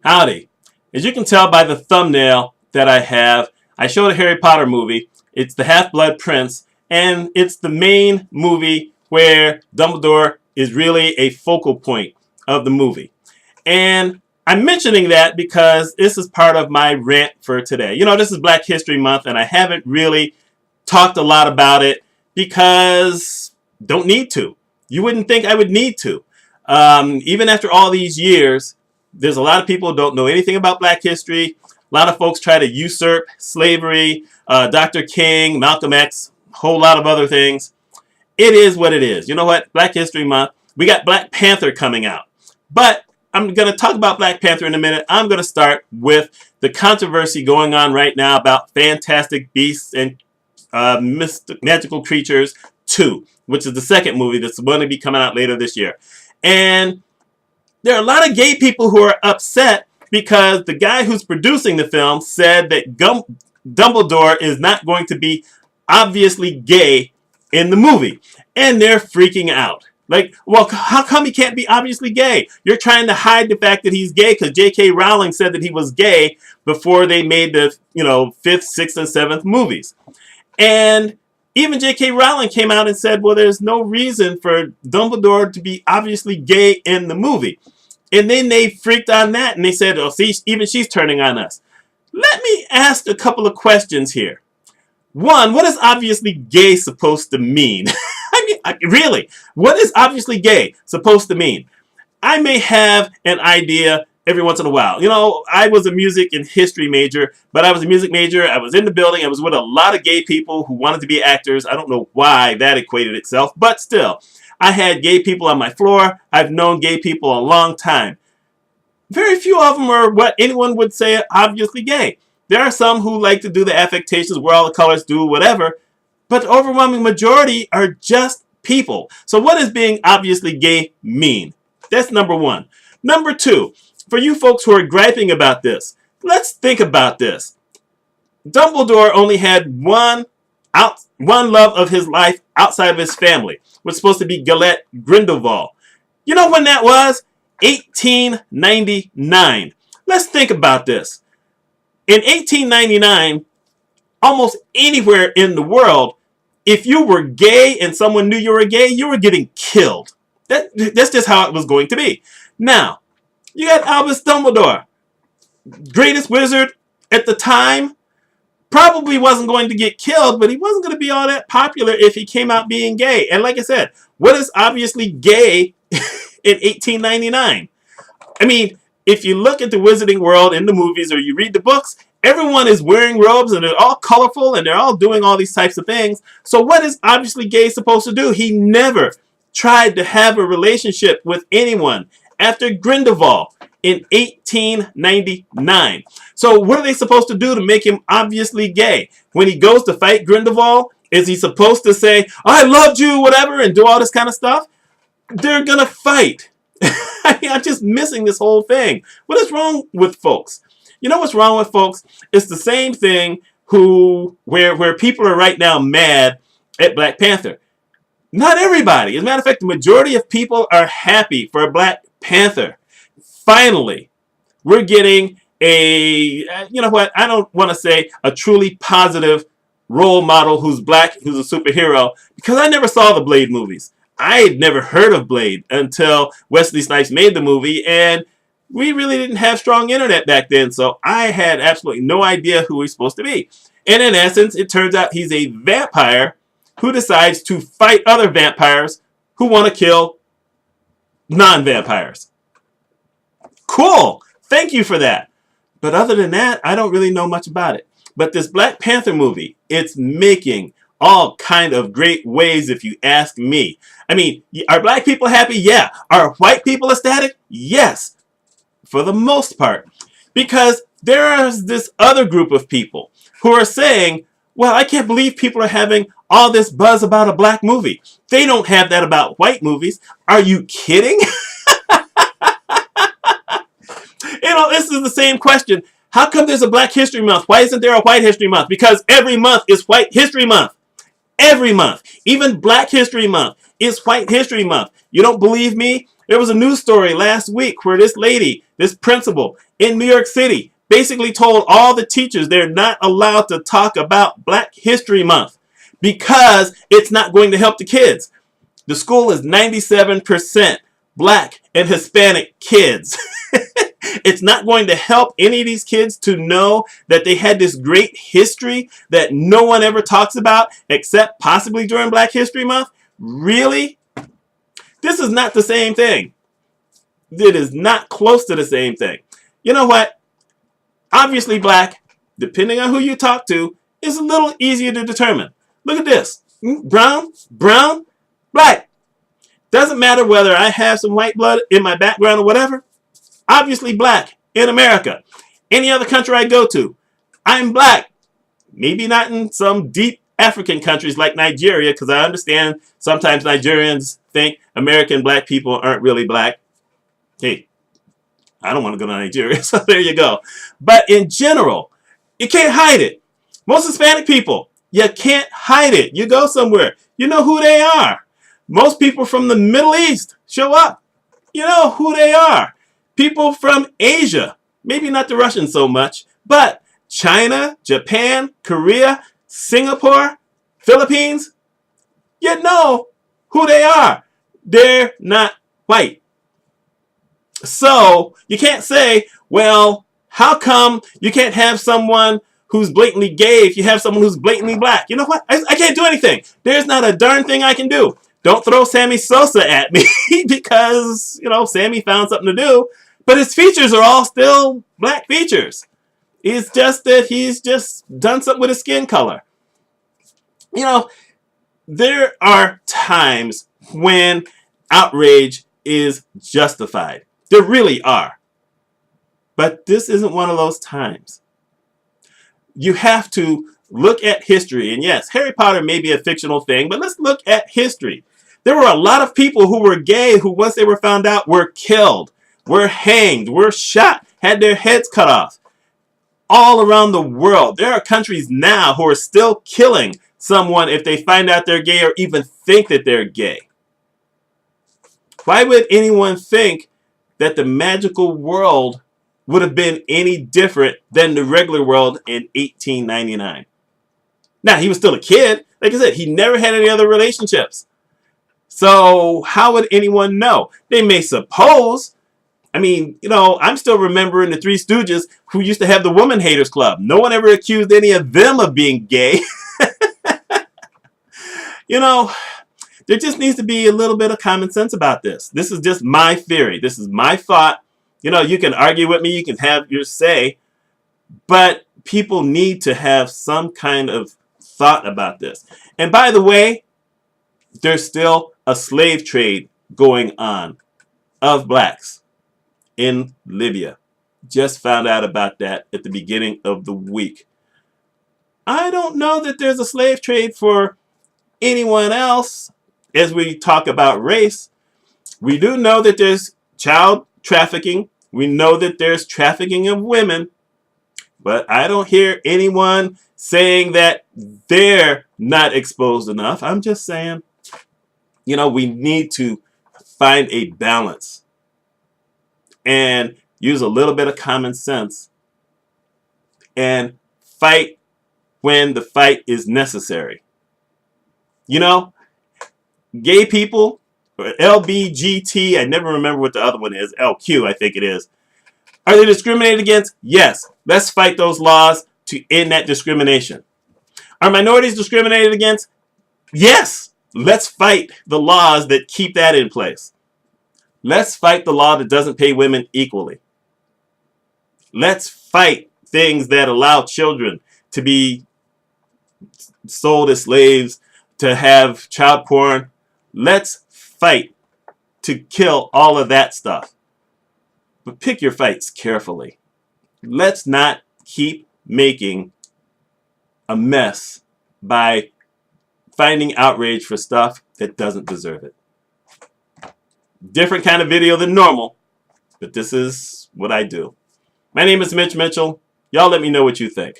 Howdy. As you can tell by the thumbnail that I have, I showed a Harry Potter movie. It's the Half-Blood Prince, and it's the main movie where Dumbledore is really a focal point of the movie. And I'm mentioning that because this is part of my rant for today. You know, this is Black History Month, and I haven't really talked a lot about it because don't need to. You wouldn't think I would need to. Even after all these years, there's a lot of people who don't know anything about Black history. A lot of folks try to usurp slavery, Dr. King, Malcolm X, a whole lot of other things. It is what it is. You know what? Black History Month. We got Black Panther coming out. But I'm going to talk about Black Panther in a minute. I'm going to start with the controversy going on right now about Fantastic Beasts and Magical Creatures 2, which is the second movie that's going to be coming out later this year. And there are a lot of gay people who are upset because the guy who's producing the film said that Dumbledore is not going to be obviously gay in the movie. And they're freaking out. Like, well, how come he can't be obviously gay? You're trying to hide the fact that he's gay because J.K. Rowling said that he was gay before they made the, 5th, 6th, and 7th movies. And even J.K. Rowling came out and said, well, there's no reason for Dumbledore to be obviously gay in the movie. And then they freaked on that and they said, oh, see, even she's turning on us. Let me ask a couple of questions here. One, what is obviously gay supposed to mean? I mean, really, what is obviously gay supposed to mean? I may have an idea every once in a while. You know, I was a music and history major, but I was a music major. I was in the building. I was with a lot of gay people who wanted to be actors. I don't know why that equated itself, but still. I had gay people on my floor. I've known gay people a long time. Very few of them are what anyone would say obviously gay. There are some who like to do the affectations, wear all the colors, do whatever, but the overwhelming majority are just people. So what does being obviously gay mean? That's number one. Number two, for you folks who are griping about this, let's think about this. Dumbledore only had one love of his life outside of his family. Was supposed to be Gellert Grindelwald. You know when that was? 1899. Let's think about this. In 1899, almost anywhere in the world, if you were gay and someone knew you were gay, you were getting killed. That's just how it was going to be. Now, you got Albus Dumbledore, greatest wizard at the time. Probably wasn't going to get killed, but he wasn't going to be all that popular if he came out being gay. And like I said, what is obviously gay in 1899? I mean, if you look at the wizarding world in the movies or you read the books, everyone is wearing robes and they're all colorful and they're all doing all these types of things. So what is obviously gay supposed to do? He never tried to have a relationship with anyone after Grindelwald in 1899. So what are they supposed to do to make him obviously gay? When he goes to fight Grindelwald, is he supposed to say, I loved you, whatever, and do all this kind of stuff? They're going to fight. I mean, I'm just missing this whole thing. What is wrong with folks? You know what's wrong with folks? It's the same thing where people are right now mad at Black Panther. Not everybody. As a matter of fact, the majority of people are happy for Black Panther. Finally, we're getting you know what, I don't want to say a truly positive role model who's black, who's a superhero, because I never saw the Blade movies. I had never heard of Blade until Wesley Snipes made the movie, and we really didn't have strong internet back then, so I had absolutely no idea who he's supposed to be. And in essence, it turns out he's a vampire who decides to fight other vampires who want to kill non-vampires. Cool. Thank you for that. But other than that, I don't really know much about it. But this Black Panther movie, it's making all kind of great waves if you ask me. I mean, are black people happy? Yeah. Are white people ecstatic? Yes. For the most part. Because there is this other group of people who are saying, well, I can't believe people are having all this buzz about a black movie. They don't have that about white movies. Are you kidding? You know, this is the same question. How come there's a Black History Month? Why isn't there a White History Month? Because every month is White History Month. Every month. Even Black History Month is White History Month. You don't believe me? There was a news story last week where this lady, this principal in New York City, basically told all the teachers they're not allowed to talk about Black History Month because it's not going to help the kids. The school is 97% Black and Hispanic kids. It's not going to help any of these kids to know that they had this great history that no one ever talks about except possibly during Black History Month. Really? This is not the same thing. It is not close to the same thing. You know what? Obviously, Black, depending on who you talk to, is a little easier to determine. Look at this. Brown, Black. Doesn't matter whether I have some white blood in my background or whatever. Obviously Black in America. Any other country I go to, I'm Black. Maybe not in some deep African countries like Nigeria, because I understand sometimes Nigerians think American Black people aren't really Black. Hey, I don't want to go to Nigeria, so there you go. But in general, you can't hide it. Most Hispanic people, you can't hide it. You go somewhere, you know who they are. Most people from the Middle East show up. You know who they are. People from Asia, maybe not the Russians so much, but China, Japan, Korea, Singapore, Philippines, you know who they are. They're not white. So you can't say, well, how come you can't have someone who's blatantly gay if you have someone who's blatantly Black? You know what? I can't do anything. There's not a darn thing I can do. Don't throw Sammy Sosa at me because, you know, Sammy found something to do. But his features are all still Black features. It's just that he's just done something with his skin color. You know, there are times when outrage is justified. There really are. But this isn't one of those times. You have to look at history. And yes, Harry Potter may be a fictional thing, but let's look at history. There were a lot of people who were gay who, once they were found out, were killed, were hanged, were shot, had their heads cut off. All around the world, there are countries now who are still killing someone if they find out they're gay or even think that they're gay. Why would anyone think that the magical world would have been any different than the regular world in 1899? Now, he was still a kid. Like I said, he never had any other relationships. So how would anyone know? They may suppose. I mean, you know, I'm still remembering the Three Stooges who used to have the Woman Haters Club. No one ever accused any of them of being gay. You know, there just needs to be a little bit of common sense about this. This is just my theory. This is my thought. You know, you can argue with me. You can have your say. But people need to have some kind of thought about this. And by the way, there's still a slave trade going on of Blacks in Libya. Just found out about that at the beginning of the week. I don't know that there's a slave trade for anyone else as we talk about race. We do know that there's child trafficking. We know that there's trafficking of women. But I don't hear anyone saying that they're not exposed enough. I'm just saying, you know, we need to find a balance and use a little bit of common sense and fight when the fight is necessary. You know, gay people, or LBGT, I never remember what the other one is, LQ I think it is. Are they discriminated against? Yes. Let's fight those laws to end that discrimination. Are minorities discriminated against? Yes. Let's fight the laws that keep that in place. Let's fight the law that doesn't pay women equally. Let's fight things that allow children to be sold as slaves, to have child porn. Let's fight to kill all of that stuff. But pick your fights carefully. Let's not keep making a mess by finding outrage for stuff that doesn't deserve it. Different kind of video than normal, but this is what I do. My name is Mitch Mitchell. Y'all let me know what you think.